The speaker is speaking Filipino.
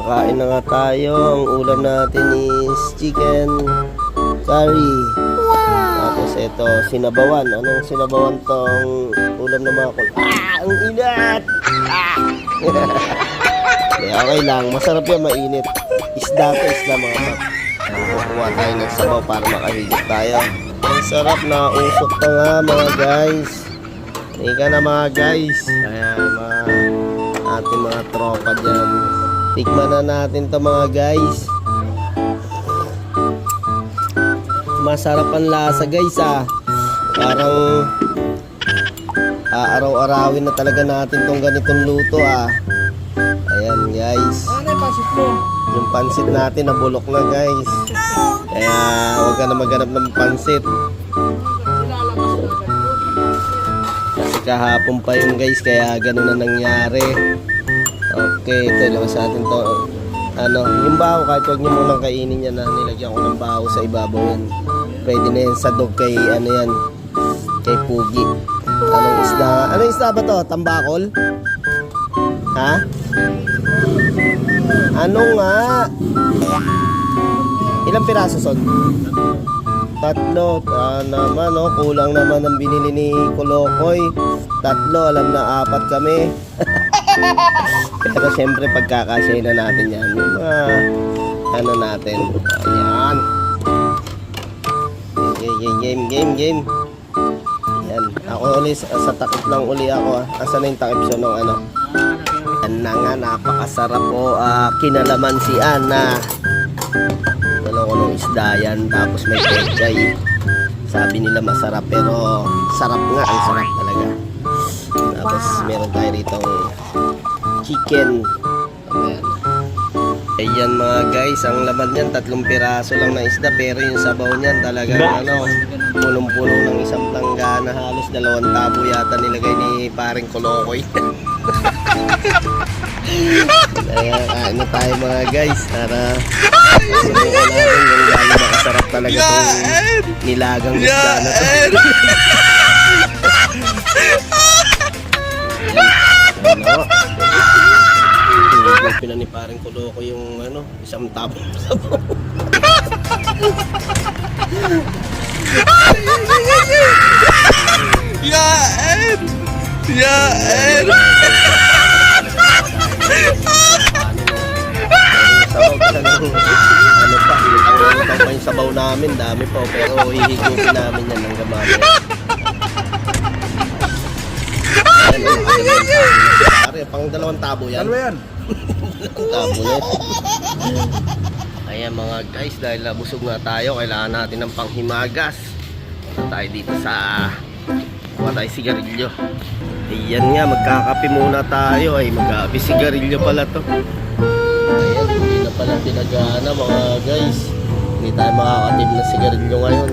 Kakain na nga tayo. Ang ulam natin is chicken curry. Tapos ito, sinabawan. Anong sinabawan tong ulam na mga kol? Ang inat! Okay lang, masarap yan, mainit. Isda to, isda mga pap. Kukuha tayo ng sabaw para makahigit tayo. Ang sarap na usok to nga mga guys. Ika na mga guys. Ayan, ating mga tropa dyan. Tikman na natin to mga guys. Masarap ang lasa guys Parang araw-arawin na talaga natin tong ganitong luto Ayan guys. Ano yung pansit mo? Yung pansit natin nabulok na guys. Kaya huwag ka na maghanap ng pansit. Kasi kahapon pa yun guys, kaya ganun na nangyari. Okay, ito lang sa atin to. Yung baho, kahit huwag nyo munang kainin yan nilagyan ko ng baho sa ibabaw yan. Pwede na yan sa dog kay yan, kay Pugi. Anong isda? Anong isda ba to? Tambakol? Ha? Ano nga? Ilang piraso son? 3. Naman kulang naman ang binili ni Kolokoy. 3, alam na 4 kami. Pero siyempre pagkakasya na natin yan. Yung mga natin. Ayan. Game. Yan. Ako ulit sa takip lang uli ako Asan na yung takip siya ng Yan na nga, napakasarap po. Kinalaman si Ana. Dalawa ko ng isda yan. Tapos may pechay. Sabi nila masarap pero sarap nga. Ang sarap talaga. Tapos meron tayo rito chicken. Ayan mga guys, ang laman niyan 3 piraso lang na isda, pero yung sabaw niyan talagang punong-puno ng isang planggana, halos 2 tabo yata nilagay ni paring Kolokoy. Kaya tayo mga guys para subukan natin yung gano'n makasarap talaga itong nilagang isda na to. Pina ni paring Kuloko yung isang tabo sabaw. Yaen! Sabaw ka ng pa yung sabaw namin, dami po, pero hihigupin namin yan ng gamamit. Pang 2 tabo yan. Ano yan? Tabo na. Ayan mga guys, dahil busog nga tayo, kailangan natin ng panghimagas. Punta tayo dito kuha tayo sigarilyo. Ayan nga, magkakape muna tayo. Mag-aapi sigarilyo pala to. Ayan, hindi na pala pinagana mga guys. Hindi tayo makakatip na sigarilyo ngayon.